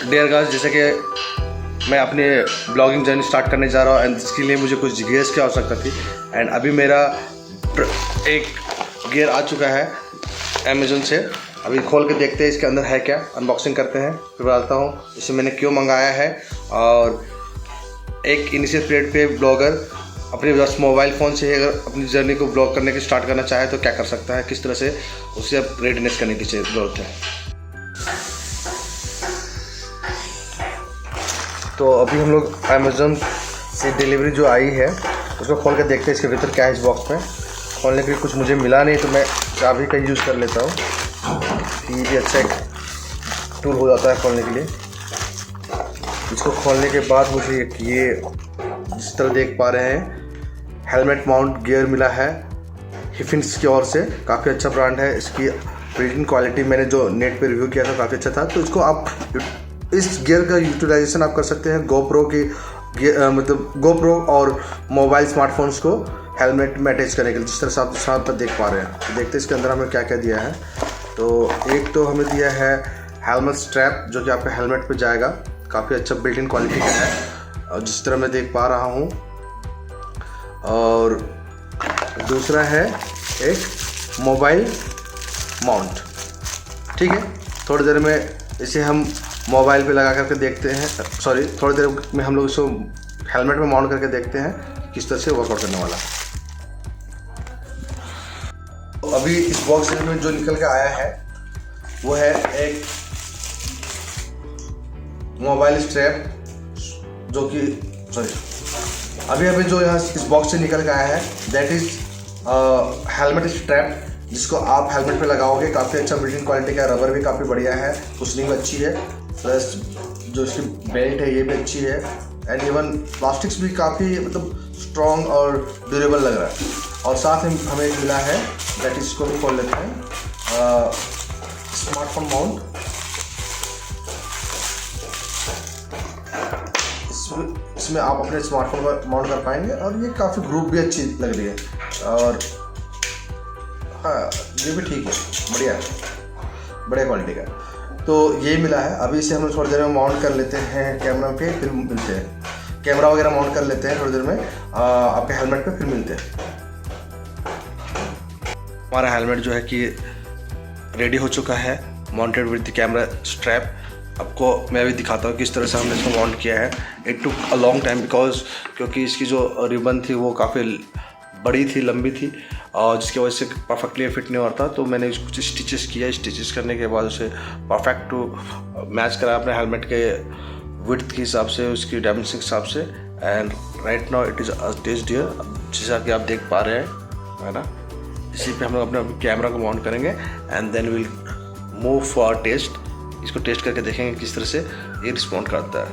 Dear guys, जैसे कि मैं अपने ब्लॉगिंग जर्नी स्टार्ट करने जा रहा हूँ एंड इसके लिए मुझे कुछ गियर्स की आवश्यकता थी। एंड अभी मेरा एक गियर आ चुका है अमेज़न से। अभी खोल के देखते हैं इसके अंदर है क्या, अनबॉक्सिंग करते हैं, फिर बताता हूँ इसे मैंने क्यों मंगाया है। और एक इनिशियल पीरियड पे ब्लॉगर अपने बस मोबाइल फ़ोन से अगर अपनी जर्नी को ब्लॉग करने की स्टार्ट करना चाहे तो क्या कर सकता है, किस तरह से उसे अब रेडीनेस करने की ज़रूरत है। तो अभी हम लोग अमेज़न से डिलीवरी जो आई है उसको खोल के देखते हैं इसके भीतर क्या है। इस बॉक्स में खोलने के लिए कुछ मुझे मिला नहीं तो मैं चाबी का यूज़ कर लेता हूँ। ये भी अच्छा एक टूल हो जाता है खोलने के लिए। इसको खोलने के बाद मुझे ये जिस तरह देख पा रहे हैं हेलमेट माउंट गियर मिला है हिफिन्स की ओर से। काफ़ी अच्छा ब्रांड है। इसकी बिल्डिंग क्वालिटी मैंने जो नेट पे रिव्यू किया था काफ़ी अच्छा था। तो इसको आप इस गियर का यूटिलाइजेशन आप कर सकते हैं गोप्रो की मतलब गोप्रो और मोबाइल स्मार्टफोन्स को हेलमेट में अटैच करने के लिए, जिस तरह से आप साथ पर देख पा रहे हैं। तो देखते हैं इसके अंदर हमें क्या क्या दिया है। तो एक तो हमें दिया है हेलमेट स्ट्रैप जो कि आपके हेलमेट पे जाएगा। काफ़ी अच्छा बिल्ट-इन क्वालिटी का है जिस तरह मैं देख पा रहा हूँ। और दूसरा है एक मोबाइल माउंट। ठीक है, थोड़ी देर में इसे हम मोबाइल पे लगा करके देखते हैं, सॉरी थोड़ी देर में हम लोग इसको हेलमेट में माउंट करके देखते हैं किस तरह से वर्कआउट करने वाला। तो अभी इस बॉक्स में जो निकल के आया है वो है एक मोबाइल स्ट्रैप जो कि अभी जो यहाँ इस बॉक्स से निकल के आया है दैट इज हेलमेट स्ट्रैप जिसको आप हेलमेट पे लगाओगे। काफ़ी अच्छा बिल्डिंग क्वालिटी का, रबर भी काफ़ी बढ़िया है, कुशनिंग अच्छी है, प्लस जो इसकी बेल्ट है ये भी अच्छी है एंड इवन प्लास्टिक्स भी काफ़ी मतलब स्ट्रॉन्ग और ड्यूरेबल लग रहा है। और साथ में हमें मिला है दैट इसको भी खोल लेते हैं स्मार्टफोन माउंट। इसमें आप अपने स्मार्टफोन पर माउंट कर पाएंगे और ये काफ़ी ग्रुप भी अच्छी लग रही है। और हाँ ये भी ठीक है, बढ़िया बढ़िया क्वालिटी का। तो ये मिला है। अभी इसे हम थोड़ी देर में माउंट कर लेते हैं कैमरा पे, फिर मिलते हैं। कैमरा वगैरह माउंट कर लेते हैं थोड़ी देर में आपके हेलमेट पे, फिर मिलते हैं। हमारा हेलमेट जो है कि रेडी हो चुका है mounted with the camera strap. आपको मैं अभी दिखाता हूँ किस तरह से हमने इसको माउंट किया है। It took a long time क्योंकि इसकी जो रिबन थी वो काफ़ी बड़ी थी, लंबी थी और जिसकी वजह से परफेक्टली फिट नहीं हो रहा था। तो मैंने कुछ स्टिचेस किया, स्टिचेस करने के बाद उसे परफेक्ट टू मैच करा अपने हेलमेट के विड्थ के हिसाब से, उसकी डायमेंशन के हिसाब से। And right now it is a test gear जैसा कि आप देख पा रहे हैं, है ना। इसी पे हम लोग अपने कैमरा को माउंट करेंगे and then will move for test. इसको टेस्ट करके देखेंगे किस तरह से ये रिस्पॉन्ड करता है।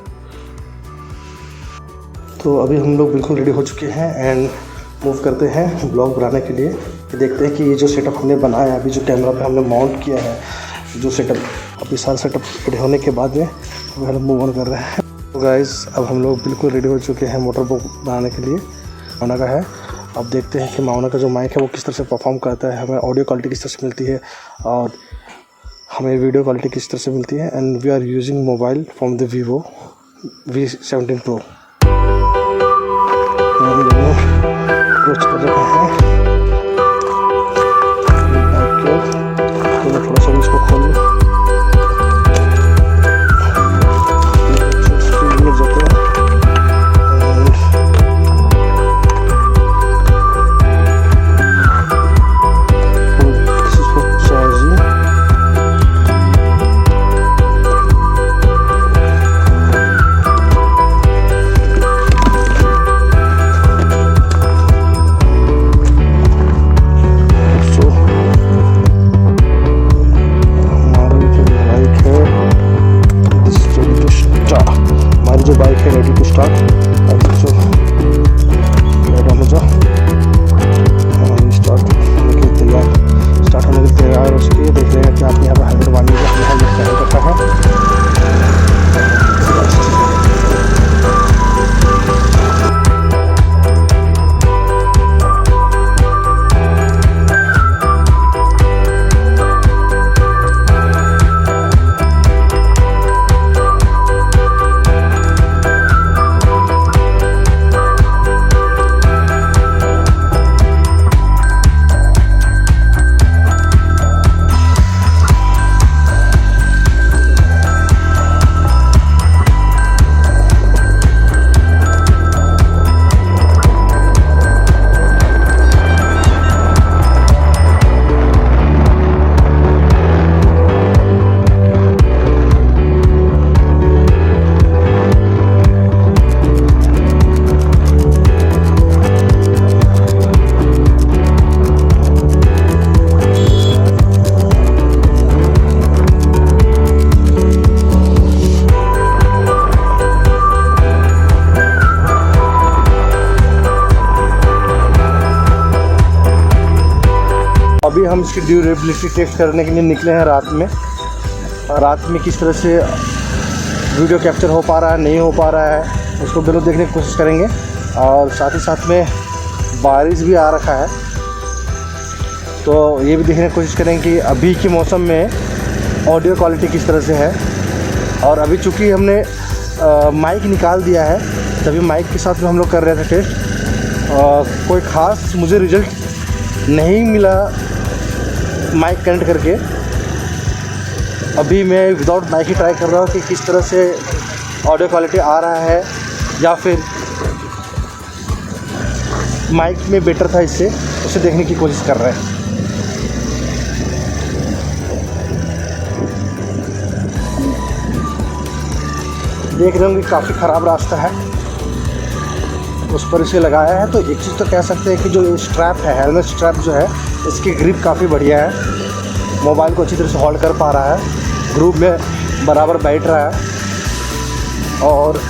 तो अभी हम लोग बिल्कुल रेडी हो चुके हैं एंड मूव करते हैं ब्लॉग बनाने के लिए। कि देखते हैं कि ये जो सेटअप हमने बनाया है, अभी जो कैमरा पे हमने माउंट किया है, जो सेटअप अभी सारा सेटअप रेडी होने के बाद में हम मूव ऑन कर रहे हैं। तो गाइस अब हम लोग बिल्कुल रेडी हो चुके हैं मोटर बोट बनाने के लिए। माउना का है, अब देखते हैं कि माउना का जो माइक है वो किस तरह से परफॉर्म करता है, हमें ऑडियो क्वालिटी किस तरह से मिलती है और हमें वीडियो क्वालिटी किस तरह से मिलती है। And we are using mobile from the Vivo V17 Pro। Approach कर रहे हैं तो थोड़ा सा इसको खोल लूँ। बाइक है रेडी टू स्टार्ट। स्टार्ट होने के तैयार उसकी देख रहे हैं कि आप यहाँ पर हेलमेट बांधने का हेलमेट पहन रखा है। हम इसकी ड्यूरेबिलिटी टेस्ट करने के लिए निकले हैं रात में किस तरह से वीडियो कैप्चर हो पा रहा है, नहीं हो पा रहा है, उसको दोनों देखने की कोशिश करेंगे। और साथ ही साथ में बारिश भी आ रखा है, तो ये भी देखने की कोशिश करेंगे कि अभी के मौसम में ऑडियो क्वालिटी किस तरह से है। और अभी चूँकि हमने माइक निकाल दिया है, तभी माइक के साथ में हम लोग कर रहे थे टेस्ट। कोई ख़ास मुझे रिज़ल्ट नहीं मिला माइक कनेक्ट करके। अभी मैं विदाउट माइक ही ट्राई कर रहा हूँ कि किस तरह से ऑडियो क्वालिटी आ रहा है, या फिर माइक में बेटर था इससे, उसे देखने की कोशिश कर रहे हैं। देख रहे होंगे काफ़ी ख़राब रास्ता है, उस पर इसे लगाया है। तो एक चीज़ तो कह सकते हैं कि जो स्ट्रैप है, हेलमेट स्ट्रैप जो है, इसकी ग्रिप काफ़ी बढ़िया है, मोबाइल को अच्छी तरह से होल्ड कर पा रहा है, ग्रुप में बराबर बैठ रहा है। और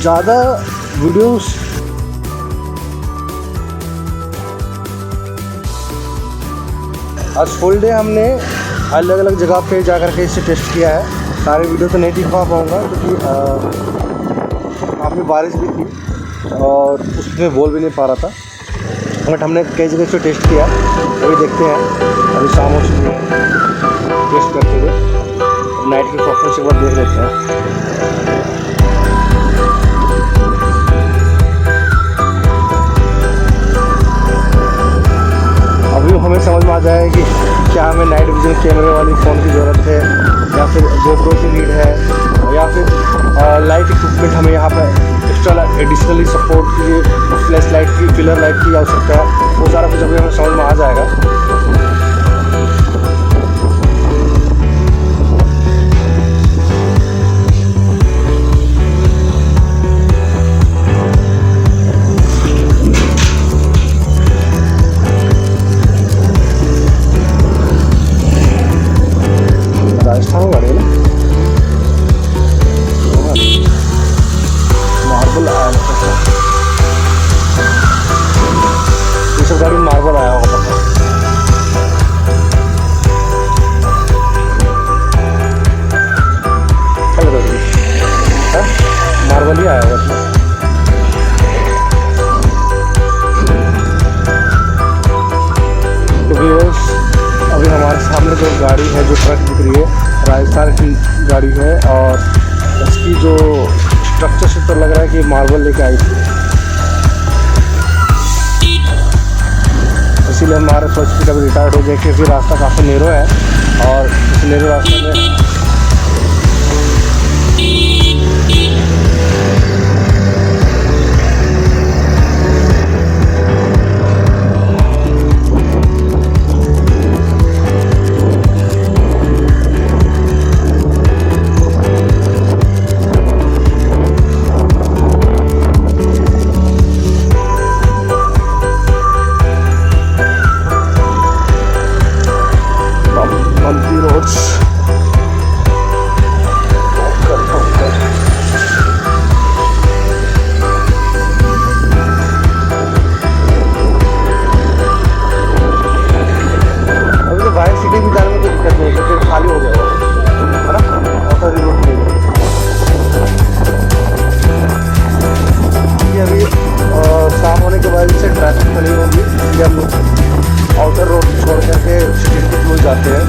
ज़्यादा वीडियोस आज फुल डे हमने अलग अलग जगह पे जा कर के इसे टेस्ट किया है। सारे वीडियो तो नहीं दिखा पाऊँगा क्योंकि काफ़ी बारिश भी थी और उसमें बोल भी नहीं पा रहा था, बट हमने कई जगह से टेस्ट किया। अभी देखते हैं, अभी शाम हो चुकी है, टेस्ट करते हुए नाइट की परफॉर्मेंस एक बार देख लेते हैं। अभी हमें समझ में आ जाएगा कि क्या हमें नाइट विजन कैमरे वाली फ़ोन की ज़रूरत है, या फिर GoPro की नीड है, या फिर लाइट इक्विपमेंट हमें यहाँ पर एक्स्ट्रा एडिशनली सपोर्ट के लिए फ्लैश लाइट की, फिलर लाइट की आवश्यकता है। वो सारा कुछ अभी हमें समझ में आ जाएगा। राजस्थान में गाड़ी है ना, मार्बल आया, ये सब गाड़ी में मार्बल आया होगा पक्का। क्या लगा तुझे? मार्बल ही आया होगा। तो व्यूअर्स, अभी हमारे सामने जो गाड़ी है, जो ट्रक दिख रही है, राजस्थान की गाड़ी है, और इसकी जो स्ट्रक्चर से तो लग रहा है कि मार्बल लेके आई थी, इसीलिए हमारा फर्स्ट स्पीड अभी रिटायर्ड हो गया, क्योंकि रास्ता काफ़ी नेरो है। और इस नेरो रास्ते में bumpy roads। अभी तो बाहर सिटी भी जाने में कोई दिक्कत नहीं है, क्योंकि खाली हो जाएगा, है ना, ऐसा रोड नहीं है। अभी शाम होने के बाद से ट्रैफिक खड़ी होगी, इसलिए हम लोग आउटर रोड छोड़ करके सिटी के थ्रू जाते हैं।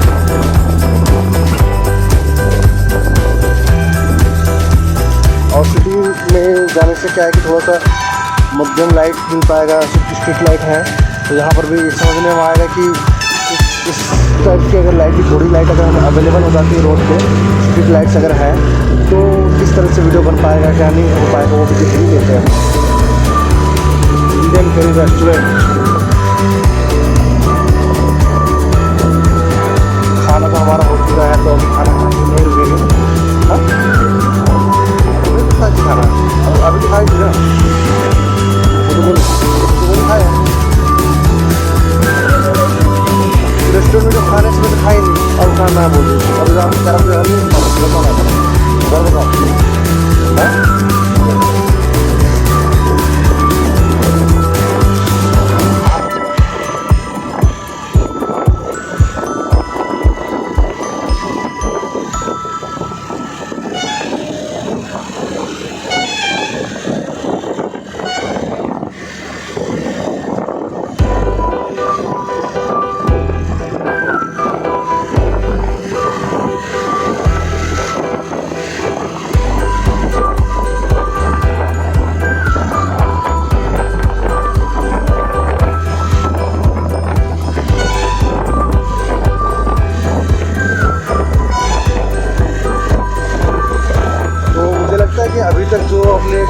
और सिटी में जाने से क्या है कि थोड़ा सा मध्यम लाइट मिल पाएगा, स्ट्रीट लाइट है, तो यहाँ पर भी समझने में आएगा कि इस टाइप की अगर लाइट की थोड़ी लाइट अगर हमें अवेलेबल हो जाती है रोड पे, स्ट्रीट लाइट्स अगर है, तो किस तरह से वीडियो बन पाएगा, क्या नहीं हो पाएगा, वो भी देख ही लेते हैं। इंडियन करी रेस्टोरेंट, खाना तो हमारा हो चुका है, तो अभी खाना खाने नहीं रुकेंगे। हाँ, खाना अभी तो खाई थी ना, तो खाया रेस्टोरेंट में, जो खाने से तो खाई नहीं, अब खाना बोल रही अभी आप तरफ से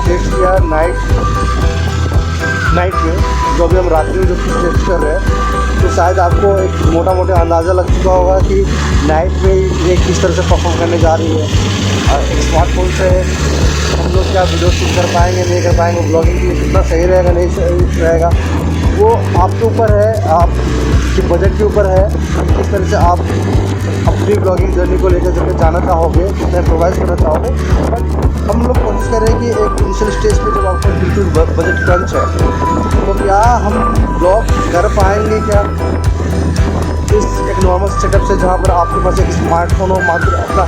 टेस्ट किया नाइट में, जो अभी हम रात में जो टेस्ट कर रहे हैं, तो शायद आपको एक मोटा मोटा अंदाज़ा लग चुका होगा कि नाइट में ये किस तरह से परफॉर्म करने जा रही है। एक स्मार्टफोन से हम लोग क्या वीडियो शूट कर पाएंगे नहीं कर पाएंगे, ब्लॉगिंग के लिए कितना सही रहेगा नहीं सही रहेगा, वो आपके ऊपर है, आपके बजट के ऊपर है, किस तरह से आप अपनी ब्लॉगिंग जर्नी को लेकर जब जाना चाहोगे, कितना प्रोवाइड करना चाहोगे। बट हम लोग कोशिश कर रहे हैं कि एक इनिशियल स्टेज पे जब आपको बिल्कुल बजट क्रंच है, तो क्या हम ब्लॉग कर पाएंगे क्या इस एक नॉर्मल सेटअप से, जहाँ पर आपके पास एक स्मार्टफोन हो, मात्र अपना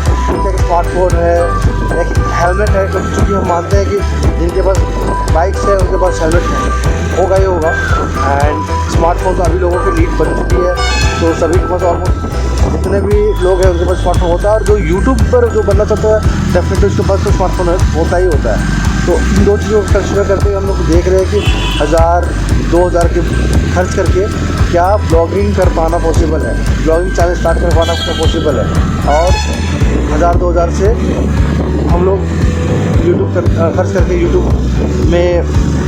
एक स्मार्टफोन है, एक हेलमेट है, क्योंकि चूँकि हम मानते हैं कि जिनके पास बाइक्स है उनके पास हेलमेट होगा ही होगा। एंड स्मार्टफोन तो अभी लोगों की नीड बन चुकी है, तो सभी के पास ऑलमोस्ट जितने भी लोग हैं उनके पास स्मार्टफोन होता है, और जो यूट्यूब पर जो बनना चाहता है डेफिनेटली उसके पास तो स्मार्टफोन होता ही होता है। तो इन दो चीज़ों को कंसिडर करते हुए हम लोग देख रहे हैं कि 1000-2000 के खर्च करके क्या ब्लॉगिंग कर पाना पॉसिबल है, ब्लॉगिंग चैनल स्टार्ट कर पाना पॉसिबल है, और 1000-2000 से हम लोग यूट्यूब खर्च करके यूट्यूब में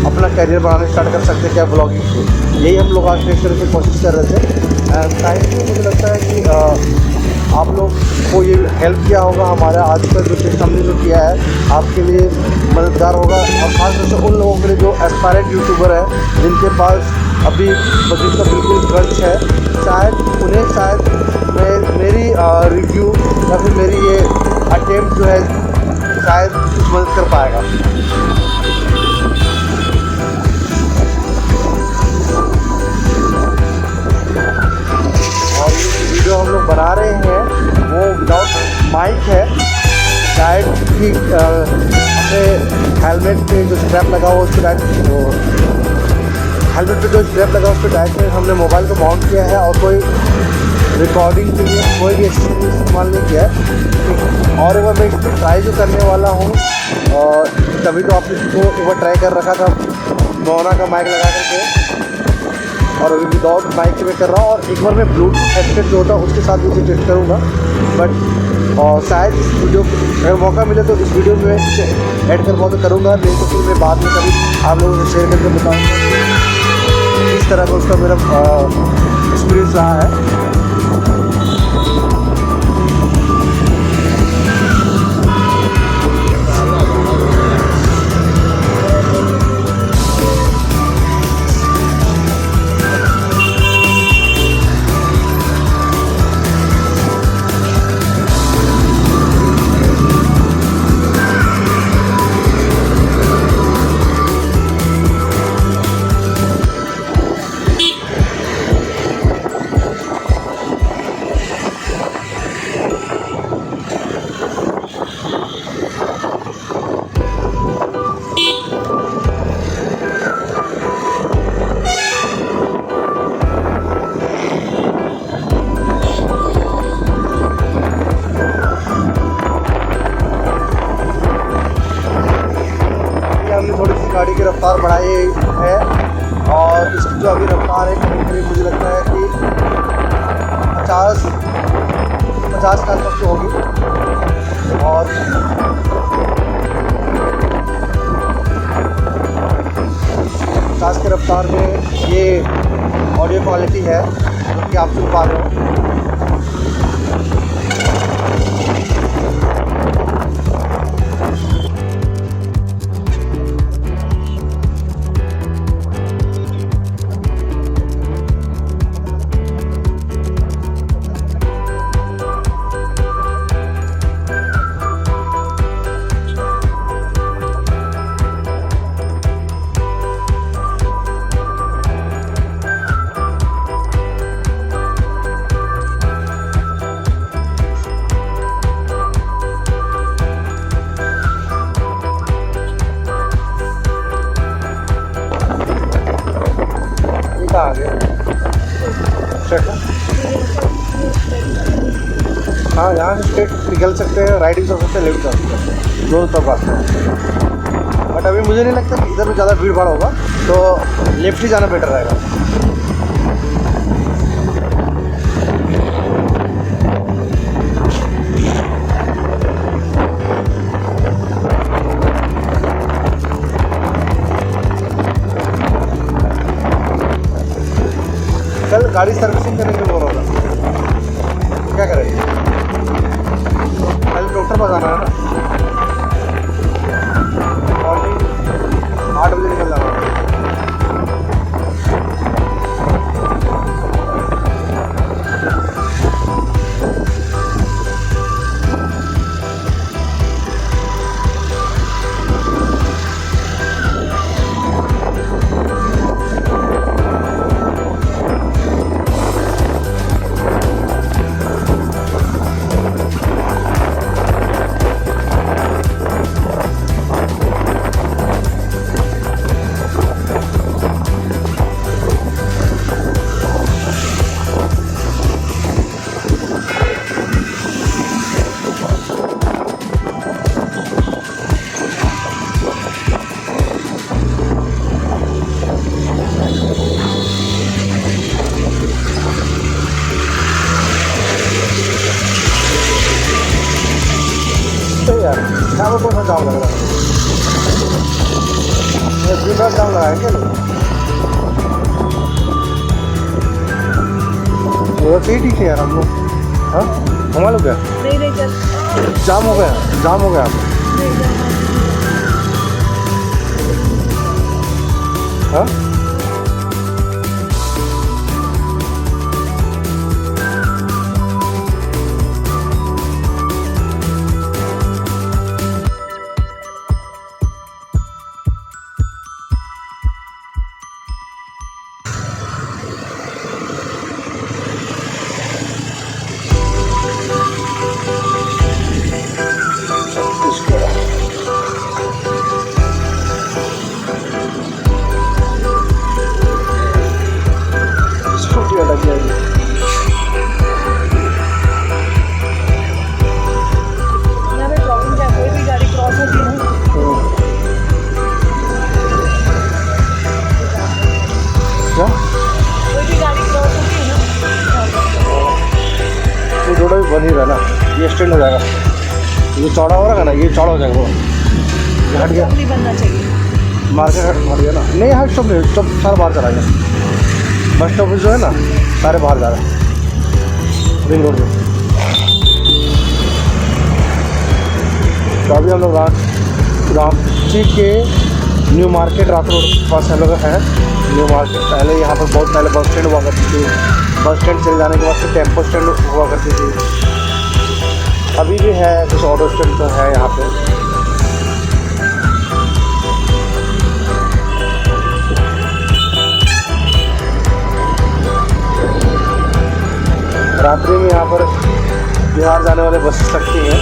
अपना करियर बनाने स्टार्ट कर सकते हैं क्या ब्लॉगिंग से। यही हम लोग आज टेस्ट करके कोशिश कर रहे थे। एंड टाइम मुझे लगता है कि आप लोग को ये हेल्प किया होगा, हमारा आज का जो टेस्ट हमने जो किया है आपके लिए मददगार होगा, और खासतौर से उन लोगों के लिए जो एस्पायरेंट यूट्यूबर है, जिनके पास अभी बजट का बिल्कुल क्रंच है, शायद मेरी रिव्यू या फिर मेरी ये अटेम्प्ट जो है शायद कुछ मदद कर पाएगा। और ये वीडियो हम लोग बना रहे हैं वो विदाउट माइक है, शायद कि अपने हेलमेट पे जो स्ट्रैप लगा हुआ उस पर हेलमेट पे जो स्ट्रैप लगा उस पर डायरेक्ट हमने मोबाइल को माउंट किया है, और कोई रिकॉर्डिंग के लिए कोई भी इस्तेमाल नहीं किया है। और एक बार मैं इसमें ट्राई जो करने वाला हूँ, और तभी तो आपने इसको एक बार ट्राई कर रखा था मोना का माइक लगा करके, और अभी विदाउट माइक से मैं कर रहा हूँ, और एक बार मैं ब्लूटूथ हेडसेट जो होता है उसके साथ भी टेस्ट करूँगा। बट और शायद इस वीडियो अगर मौका मिले तो इस वीडियो में इसे ऐड कर पाऊँ तो करूँगा, नहीं तो फिर मैं बाद में कभी आप लोगों से शेयर करके बताऊँगा इस तरह का उसका मेरा एक्सपीरियंस रहा है। गाड़ी की रफ्तार बढ़ाई है, और इसकी जो अभी रफ्तार है करीब मुझे लगता है कि 50 के आसपास होगी। और 50 के रफ्तार में ये ऑडियो क्वालिटी है जो कि आप सुन पा रहे हो। आ गया हाँ, यहाँ से स्ट्रेट निकल सकते हैं, राइट भी कर सकते हैं, लेफ्ट कर सकते हैं, दोनों तरफ आते हैं। बट अभी मुझे नहीं लगता कि इधर में ज़्यादा भीड़ भाड़ होगा, तो लेफ्ट ही जाना बेटर रहेगा। गाड़ी सर्विसिंग करने के लिए बोल रहा था, क्या करें? हेलीकॉप्टर पर जाना है ना, मॉर्निंग 8 बजे निकल जाना है। यार यहाँ पर कौन सा जाम लग रहा है? दिन रात जाम लगा है क्या लोग? सही ठीक है यार हम लोग। हाँ घुमा लो क्या? नहीं चल, जाम हो गया, जाम हो गया। हाँ लग जाएगी। यहाँ पे प्रॉब्लम क्या, कोई भी गाड़ी क्रॉस होती है ना, क्या कोई भी गाड़ी क्रॉस होती है ना, ये रोड भी बन ही रहा ना, ये स्टैंड हो जाएगा, ये चौड़ा हो रहा है ना, ये चौड़ा हो जाएगा, वो ये हट गया, नहीं बनना चाहिए। मार्केट हट गया ना। नहीं हट स्टॉप नहीं, स्टॉप सारे बाहर चला गया। बस स्टॉप जो है ना सारे बाहर जा रहे हैं रिंग रोड में। तो अभी हम लोग रांची के न्यू मार्केट रात रोड के पास हम लोग हैं। न्यू मार्केट पहले यहाँ पर बहुत पहले बस स्टैंड हुआ करती थी, बस स्टैंड चले जाने के बाद फिर टेम्पो स्टैंड हुआ करती थी। अभी भी है कुछ ऑटो स्टैंड तो है यहाँ पे। रात्रि में यहाँ पर बिहार जाने वाले बसेस सकती हैं।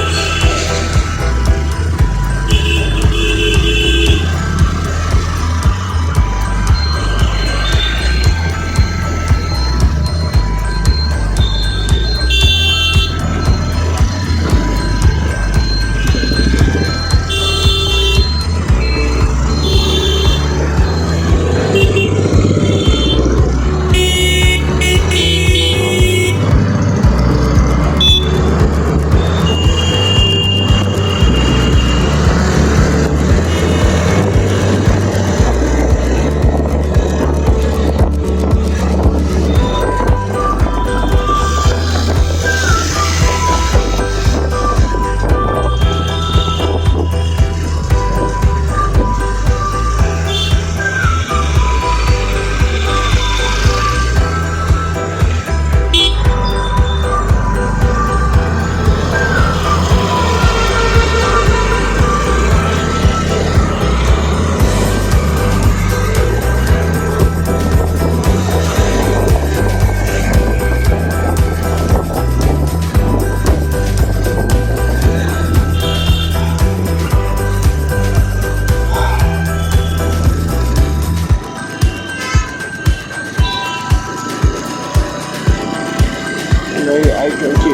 नई I-20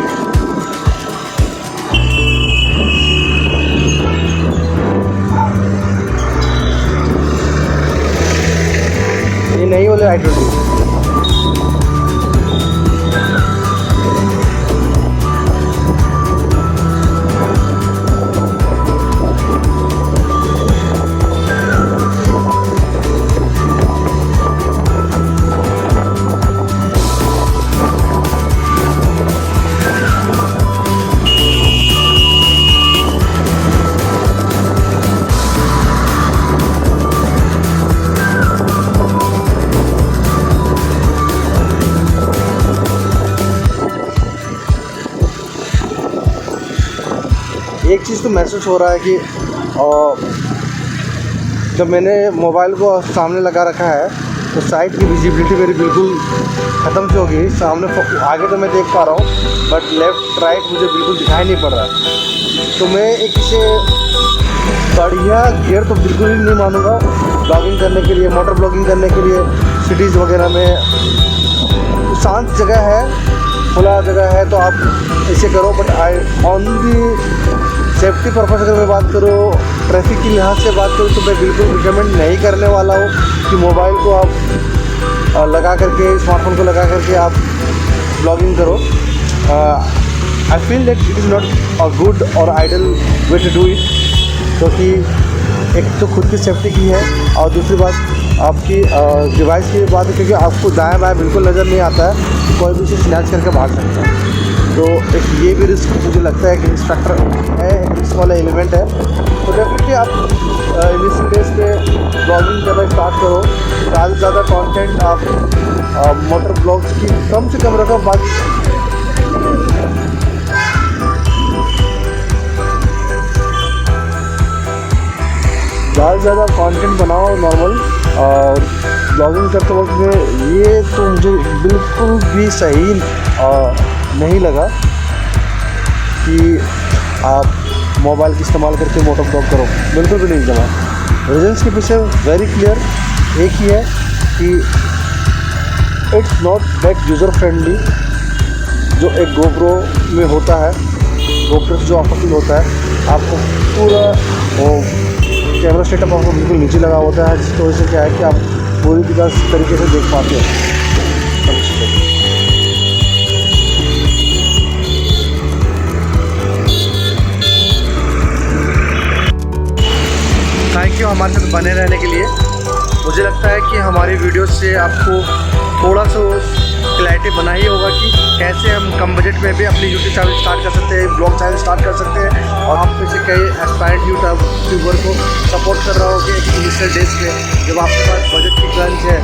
ये नई वाले I-20 एक चीज़ तो महसूस हो रहा है कि जब मैंने मोबाइल को सामने लगा रखा है तो साइड की विजिबिलिटी मेरी बिल्कुल ख़त्म सी हो गई। सामने आगे तो मैं देख पा रहा हूँ बट लेफ़्ट राइट मुझे बिल्कुल दिखाई नहीं पड़ रहा है। तो मैं एक इसे बढ़िया गियर तो बिल्कुल ही नहीं मानूंगा ब्लॉगिंग करने के लिए, मोटर ब्लॉगिंग करने के लिए। सिटीज़ वगैरह में शांत जगह है, खुला जगह है तो आप इसे करो। But on the safety purpose अगर मैं बात करूँ, ट्रैफिक की लिहाज से बात करूँ तो मैं बिल्कुल रिकमेंड नहीं करने वाला हूँ कि मोबाइल को आप लगा करके, स्मार्टफोन को लगा करके आप ब्लॉगिंग करो। I feel that it is not a good और ideal way to do it, क्योंकि एक तो खुद की सेफ्टी की है और दूसरी बात आपकी डिवाइस की बात है, क्योंकि आपको दाएं बाएं बिल्कुल नज़र नहीं आता है, कोई भी इसे स्नैच करके भाग सकता है। तो एक ये भी रिस्क मुझे लगता है कि रिस्क फैक्टर है, रिस्क वाला एलिमेंट है। तो डेफिनेटली आप इनिशियल डेज पे ब्लॉगिंग करना स्टार्ट करो। ज़्यादा से ज़्यादा कंटेंट आप मोटर ब्लॉग्स की कम से कम रखो। ज़्यादा से ज़्यादा कंटेंट बनाओ नॉर्मल। और ब्लॉगिंग करते वक्त में ये तो मुझे बिल्कुल भी सही नहीं लगा कि आप मोबाइल का इस्तेमाल करके मोटर ब्लॉग करो, बिल्कुल भी नहीं जमा। रीजन्स के पीछे वेरी क्लियर एक ही है कि it's not that user friendly जो एक गोप्रो में होता है। गोप्रो से जो आपको फील होता है, आपको पूरा वो कैमरा सेटअप आपको बिल्कुल नीचे लगा होता है, जिसकी वजह से क्या है कि आप पूरी तरीके से देख पाते हो। थैंक यू हमारे साथ बने रहने के लिए। मुझे लगता है कि हमारी वीडियो से आपको थोड़ा सा क्लैरिटी बना ही होगा कि कैसे हम कम बजट में भी अपनी यूट्यूब चैनल स्टार्ट कर सकते हैं, ब्लॉग चैनल स्टार्ट कर सकते हैं। और आप में से कई एस्पायर्ड यूट्यूबर को सपोर्ट कर रहा हो कि एक इनिशियल डेज पे जब आपके पास बजट की क्रंच है,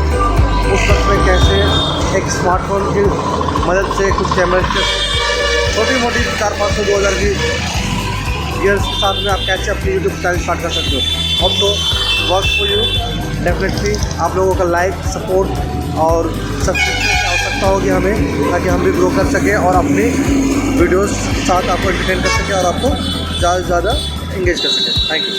उस वक्त में कैसे एक स्मार्टफोन की मदद से कुछ कैमरा छोटी मोटी 400-500 2,000 की गियर्स के साथ में आप कैसे अपनी यूट्यूब चैनल स्टार्ट कर सकते हो। अब तो वर्क फॉर यू। डेफिनेटली आप लोगों का लाइक, सपोर्ट और सब्सक्रिप्शन की आवश्यकता होगी हमें, ताकि हम भी ग्रो कर सकें और अपनी वीडियोस के साथ आपको एंटरटेन कर सकें और आपको ज़्यादा से ज़्यादा इंगेज कर सकें। Thank you.